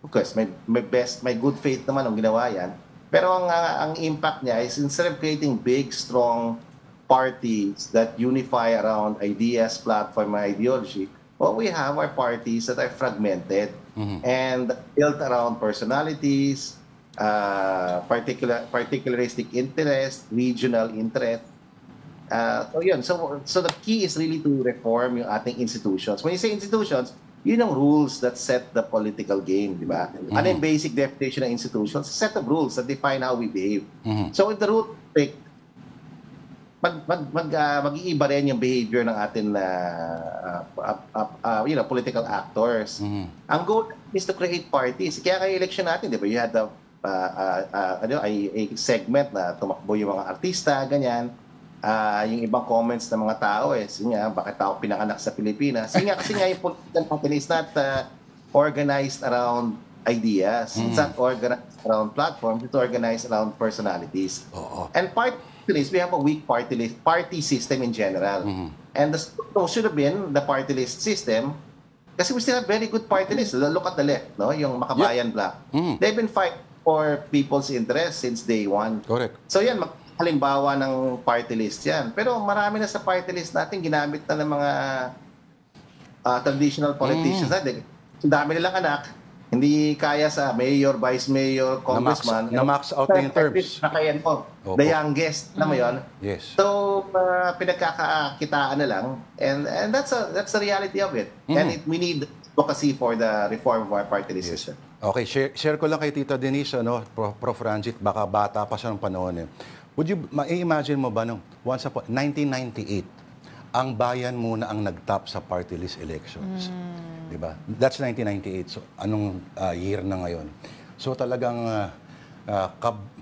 of course, may good faith naman ang ginawa yan. Pero ang impact niya is instead of creating big, strong parties that unify around ideas, platform, and ideology, what we have are parties that are fragmented and built around personalities, particularistic interest, regional interest. So yun. So the key is really to reform yung ating institutions. When you say institutions, yun ang rules that set the political game, di ba? Ano yung basic definition ng institutions? A set of rules that define how we behave. So if the rule break, mag-iiba rin yung behavior ng ating political actors. Ang goal is to create parties. Kaya kayo election natin, di ba? You had a segment na tumakbo yung mga artista, ganyan. Yung ibang comments ng mga tao bakit ako pinanganak sa Pilipinas? Kasi nga yung political party is not organized around ideas. It's not organized around platforms. It's organized around personalities. And we have a weak party system in general. And should have been the party list system kasi we still have very good party lists. Look at the left, no? Yung Makabayan Bloc. They've been fighting for people's interests since day one. Correct. So yan, halimbawa ng party list yan. Pero marami na sa party list natin ginamit na ng mga traditional politicians natin. Ang dami nilang anak, hindi kaya sa mayor, vice mayor, congressman. Na-max out na yung terms. The youngest, na mo yun? Yes. So, pinagkakakitaan na lang. And that's the reality of it. And we need advocacy for the reform of our party list system. Okay, share ko lang kay Tita Denise, Prof. Ranjit, baka bata pa siya ng panahon. Would you ma-imagine mo ba nung 1998, ang bayan muna ang nag-top sa party list elections. Diba? That's 1998. So, anong year na ngayon? So, talagang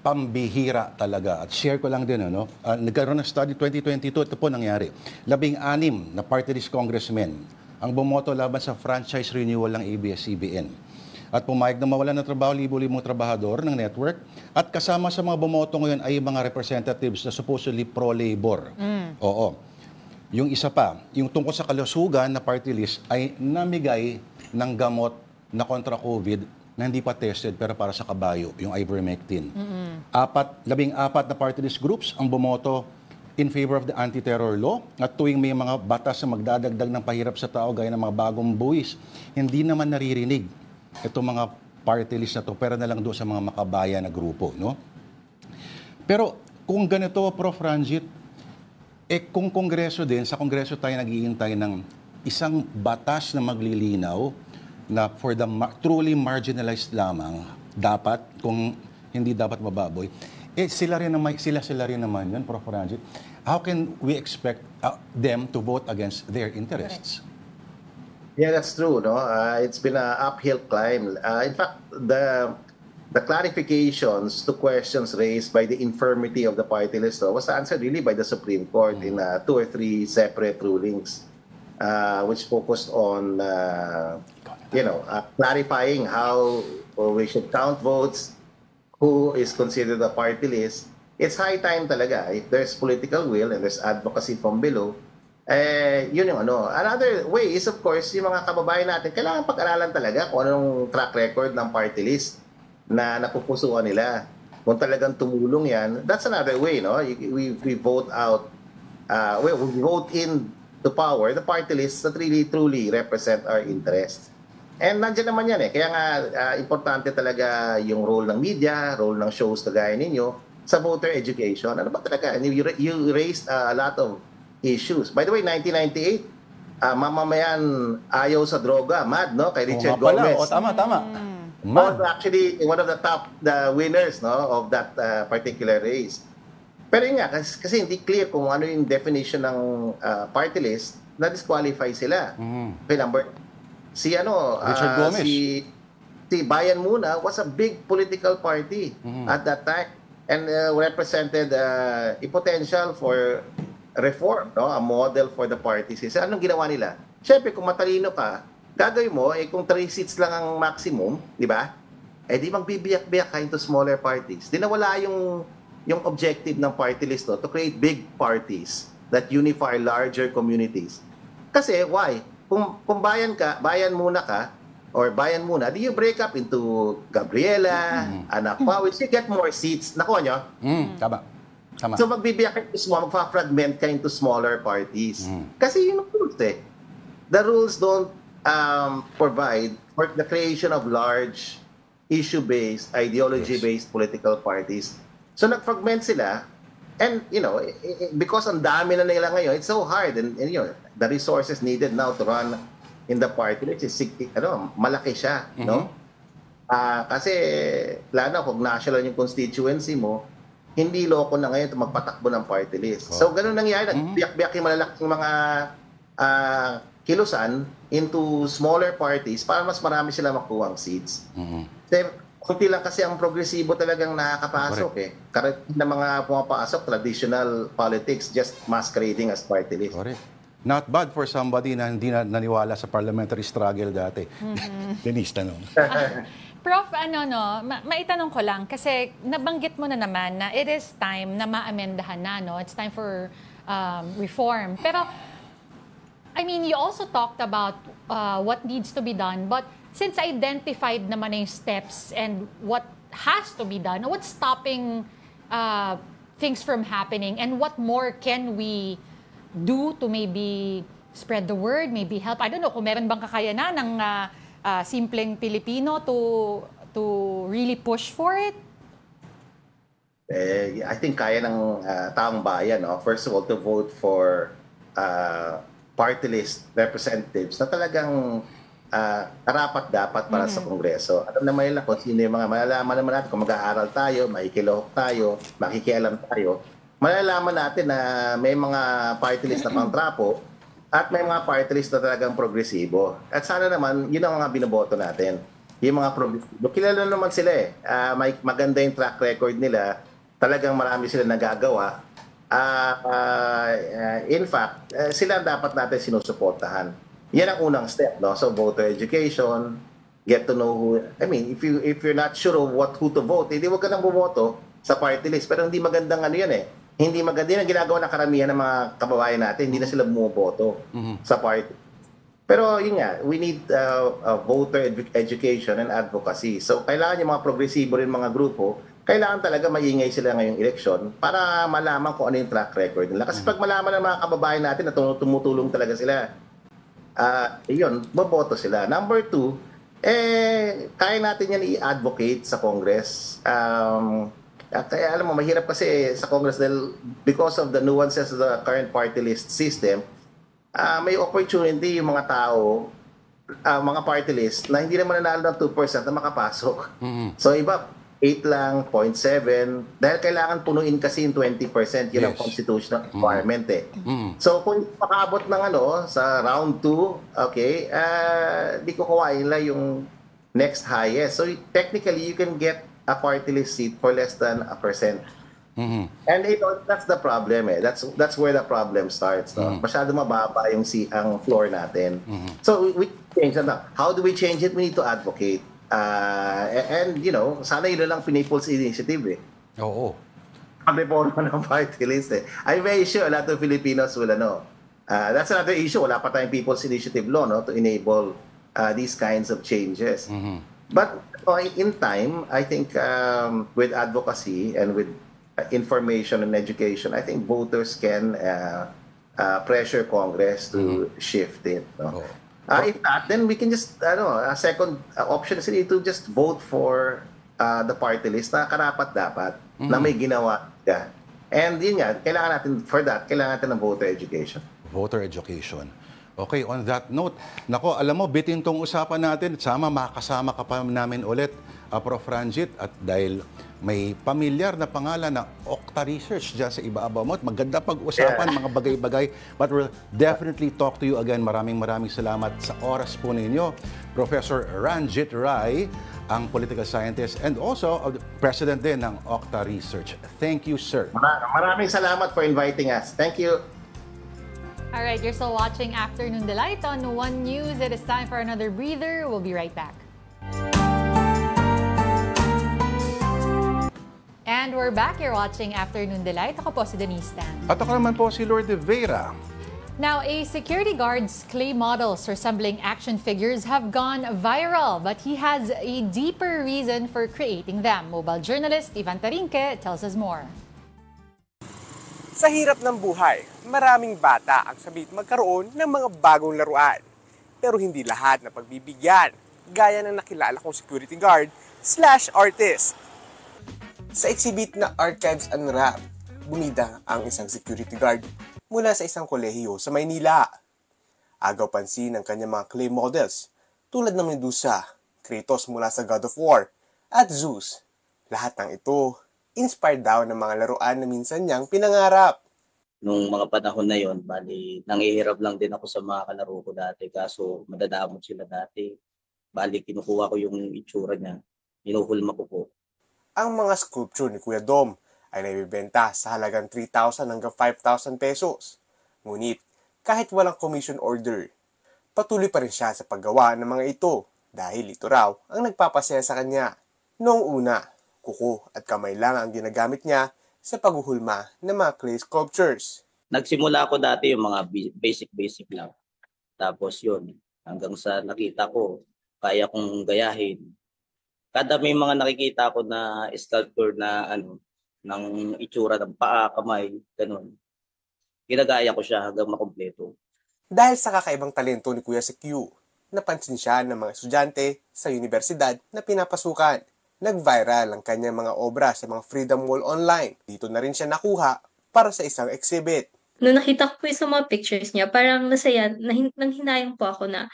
pambihira talaga. At share ko lang din, nagkaroon ng study 2022, ito po nangyari. 16 na party list congressmen ang bumoto laban sa franchise renewal ng ABS-CBN. At pumayag na mawalan ng trabaho libo-libong trabahador ng network. At kasama sa mga bumoto ngayon ay mga representatives na supposedly pro-labor. Oo. Yung isa pa, yung tungkol sa kalusugan na party list ay namigay ng gamot na kontra COVID na hindi pa tested pero para sa kabayo, yung ivermectin. 14 na party list groups ang bumoto in favor of the anti-terror law at tuwing may mga batas na magdadagdag ng pahirap sa tao gaya ng mga bagong buwis, hindi naman naririnig itong mga party list na to, pero na lang doon sa mga makabayan na grupo, no? Pero kung ganito, Prof. Ranjit, kung kongreso din, sa kongreso tayo nag-iintay ng isang batas na maglilinaw na for the truly marginalized lamang, dapat, kung hindi dapat mababoy, sila rin naman yun, Prof. Ranjit. How can we expect them to vote against their interests? Yeah, that's true. No, it's been an uphill climb. In fact, the clarifications to questions raised by the infirmity of the party list was answered really by the Supreme Court in 2 or 3 separate rulings, which focused on clarifying how we should count votes, who is considered a party list. It's high time talaga. If there's political will and there's advocacy from below, yun yung Another way is, of course, yung mga kababayan natin, kailangan pag-aralan talaga kung anong track record ng party list na napupusuan nila. Kung talagang tumulong yan, that's another way, no? We vote out, we vote in to power the party lists that really, truly represent our interests. And nandiyan naman yan Kaya nga, importante talaga yung role ng media, role ng shows kagaya ninyo, sa voter education. Ano ba talaga? You raised a lot of issues. By the way, 1998, mamamayan ayaw sa droga, MAD, no? Kay Richard Gomez. Tama. Was actually one of the top winners, no, of that particular race. Pero yun nga, kasi hindi clear kung ano yung definition ng party list na disqualify sila. Okay, Richard Gomez. Si Bayan Muna was a big political party at that time and represented a potential for reform, no? A model for the party system. Anong ginawa nila? Siyempre, kung matalino ka, gagawin mo, kung 3 seats lang ang maximum, di ba? Di magbibiyak-biyak ka into smaller parties. Di nawala yung objective ng party list to create big parties that unify larger communities. Kasi, why? Kung bayan muna ka, or bayan muna, di you break up into Gabriela, Anak pa, which you get more seats. Nakuha nyo? Tama. So magbibiyak ka into magpa-fragment ka into smaller parties. Kasi yun ang rules The rules don't provide for the creation of large issue-based, ideology-based political parties. So nag-fragment sila, and because ang dami na nila ngayon, it's so hard, and the resources needed now to run in the party list is malaki siya, no? Kasi lalo kung national yung constituency mo, hindi loko na ngayon magpatakbo ng party list. So ganun nangyayari, nagbiyak-biyak yung malalaking mga kilusan into smaller parties para mas marami sila makuha ang seats. Kunti lang kasi ang progresibo talagang nakakapasok Karamihan ng mga pumapasok, traditional politics, just masquerading as party list. Not bad for somebody na hindi naniwala sa parliamentary struggle dati. Denise, tanong. Prof, maitanong ko lang, kasi nabanggit mo na naman na it is time na maamendahan na, no? It's time for reform. Pero, I mean, you also talked about what needs to be done, but since identified naman na yung steps and what has to be done, what's stopping things from happening, and what more can we do to maybe spread the word, maybe help? I don't know, kung meron bang kakayanan ng simpleng Pilipino to really push for it? I think kaya ng taong bayan, first of all, to vote for party list representatives na talagang karapat-dapat para sa Kongreso. Alam naman nila kung sino yung mga malalaman naman natin kung mag-aaral tayo, makikilohok tayo, makikialam tayo. Malalaman natin na may mga party list na pangtrapo at may mga party list na talagang progresibo. At sana naman, yun ang mga binoboto natin. Yung mga progresibo. Kilala naman sila may maganda yung track record nila. Talagang marami sila nagagawa. In fact, sila dapat natin sinusuportahan. Yan ang unang step, no? So voter education, get to know who, I mean, if you're not sure of who to vote, hindi wag ka nang bumoto sa party list. Pero hindi magandang yan Hindi maganda yung ginagawa ng karamihan ng mga kababayan natin, hindi na sila bumoboto sa party. Pero yun nga, we need voter education and advocacy. So kailangan yung mga progresibo rin mga grupo, kailangan talaga maingay sila ngayong eleksyon para malaman kung ano yung track record nila. Kasi pag malaman ng mga kababayan natin na tumutulong talaga sila, yun, boboto sila. Number 2, kaya natin yan i-advocate sa Congress. Kaya alam mo, mahirap kasi sa Congress dahil because of the nuances of the current party list system, may opportunity yung mga tao, mga party list, na hindi naman nanalo ng 2% na makapasok. So iba, 8 lang, 0.7, dahil kailangan punuin kasi yung 20%, yun ang constitutional requirement So kung makaabot ng sa round 2, di ko kuhain lang yung next highest. So technically, you can get a party list seat for less than 1%. And that's the problem That's where the problem starts. No? Masyado mababa yung ang floor natin. So we change that. How do we change it? We need to advocate. And sana yun lang People's Initiative Oo. Ang reforma ng party list I'm very sure a lot of Filipinos will that's another issue. Wala pa tayong People's Initiative law to enable these kinds of changes. But in time, I think with advocacy and with information and education, I think voters can pressure Congress to shift it. If not, then we can just, a second option is to just vote for the party list na karapat-dapat na may ginawa ka. And yun nga, kailangan natin ng voter education. Voter education. Okay, on that note, nako, alam mo, bitin tong usapan natin. Sama, makasama ka pa namin ulit, Prof. Ranjit. At dahil may pamilyar na pangalan na Okta Research dyan sa ibabaw mo, at maganda pag-usapan, mga bagay-bagay. But we'll definitely talk to you again. Maraming salamat sa oras po ninyo. Professor Ranjit Rai, ang political scientist and also president din ng Okta Research. Thank you, sir. Maraming salamat for inviting us. Thank you. All right, you're still watching Afternoon Delight on One News. It is time for another breather. We'll be right back. And we're back. You're watching Afternoon Delight. Ako po si Denise Tan. At ako naman po si Lord de Vera. Now, a security guard's clay models resembling action figures have gone viral, but he has a deeper reason for creating them. Mobile journalist Ivan Tarinque tells us more. Sa hirap ng buhay, maraming bata ang sabik magkaroon ng mga bagong laruan. Pero hindi lahat na pagbibigyan. Gaya ng nakilala kong security guard /artist. Sa exhibit na Archives Unwrapped, bumida ang isang security guard mula sa isang kolehiyo sa Maynila. Agaw pansin ang kanyang mga clay models tulad ng Medusa, Kratos mula sa God of War, at Zeus. Lahat ng ito, inspired daw ng mga laruan na minsan niyang pinangarap. Nung mga panahon na yon, bali, nangihirap lang din ako sa mga kalaro ko dati kaso madadamot sila dati. Bali, kinukuha ko yung itsura niya, hinuhulma ko po. Ang mga sculpture ni Kuya Dom ay naibibenta sa halagang 3,000 hanggang 5,000 pesos. Ngunit, kahit walang commission order, patuloy pa rin siya sa paggawa ng mga ito dahil ito raw ang nagpapasaya sa kanya. Noong una, kuko at kamay lang ang ginagamit niya sa paghuhulma ng mga clay sculptures. Nagsimula ako dati yung mga basic lang. Tapos yun, hanggang sa nakita ko, kaya kong gayahin. Kada may mga nakikita ko na sculpture na ng itsura ng paa, kamay, ganun. Ginagaya ko siya hanggang makumpleto. Dahil sa kakaibang talento ni Kuya si Q, napansin siya ng mga estudyante sa universidad na pinapasukan. Nag-viral ang kanyang mga obra sa mga Freedom Wall online. Dito na rin siya nakuha para sa isang exhibit. Nung nakita ko po sa mga pictures niya, parang nasaya, nanghinayang po ako na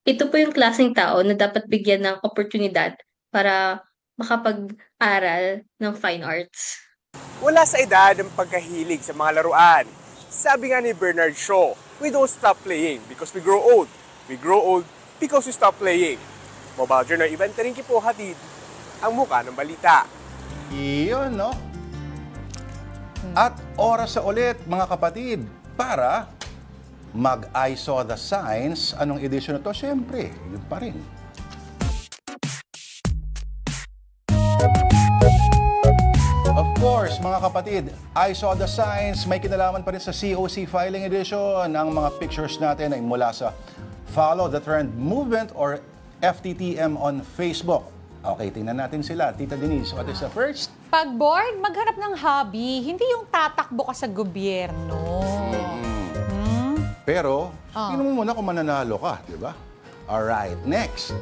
ito po yung klaseng tao na dapat bigyan ng oportunidad para makapag-aral ng fine arts. Wala sa edad ang pagkahilig sa mga laruan. Sabi nga ni Bernard Shaw, we don't stop playing because we grow old. We grow old because we stop playing. Mobile Journal, Ivan Teringki po, hatid ang muka ng balita. Iyon, no? At oras sa ulit, mga kapatid, para mag-I Saw the Signs. Anong edition na to? Siyempre, yun pa rin. Of course, mga kapatid, I Saw the Signs, may kinalaman pa rin sa COC Filing Edition. Ang mga pictures natin ay mula sa Follow the Trend Movement or FTTM on Facebook. Okay, tingnan natin sila. Tita Denise, what is the first? Pag bored, maghanap ng hobby. Hindi yung tatakbo ka sa gobyerno. Pero, tingnan mo muna kung mananalo ka, di ba? Alright, next.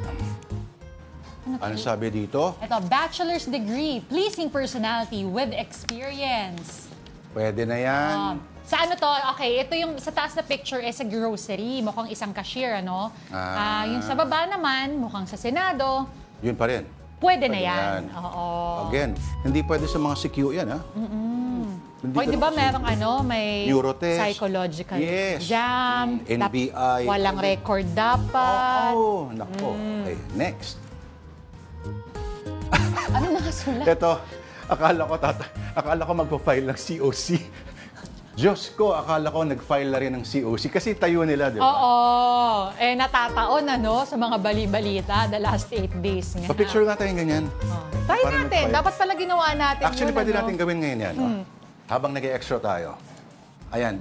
Ano sabi dito? Ito, bachelor's degree, pleasing personality with experience. Pwede na yan. Sa ano to? Okay, ito yung sa taas na picture is sa grocery. Mukhang isang cashier, ano? Yung sa baba naman, mukhang sa Senado. Yun pa rin. Pwede na yan. Oo. Again, hindi pwede sa mga CQ yan, ha? Hoy, di ba merong may neurotest, psychological exam, NBI, walang record dapat. Oo, nako. Okay, next. Ano nakasulat? Ito, akala ko magpa-file ng COC. Diyos ko, akala ko nag-file na rin ng COC kasi tayo nila, di ba? Oo. Natataon, sa mga bali-balita the last 8 days nga. Pa-picture nga tayo ganyan. Try natin. Dapat pala ginawa natin Actually, pwede natin gawin ngayon yan. Habang nag-extra tayo. Ayan.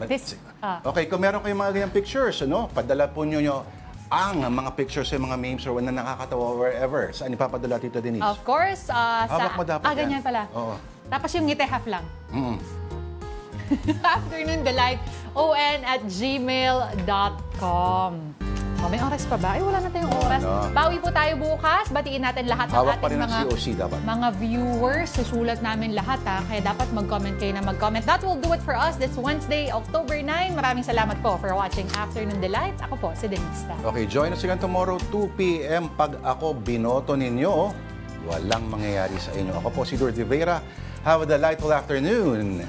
Okay, kung meron kayong mga ganyang pictures, padala po nyo ang mga pictures sa mga memes or na nakakatawa wherever. Saan ipapadala, Tita Denise? Of course. Hawak mo dapat yan. Ganyan pala. Oo. Tapos yung ngiti half lang. Afternoon Delight, on@gmail.com. May oras pa ba? Wala na tayong oras. Bawi po tayo bukas. Batiin natin lahat ng ating mga viewers. Susulat namin lahat, kaya dapat mag-comment kayo na mag-comment. That will do it for us this Wednesday, October 9. Maraming salamat po for watching Afternoon Delight. Ako po, si Denise. Okay, join us again tomorrow, 2 p.m. Pag ako binoto ninyo, walang mangyayari sa inyo. Ako po si Lourdes Vera. Have a delightful afternoon.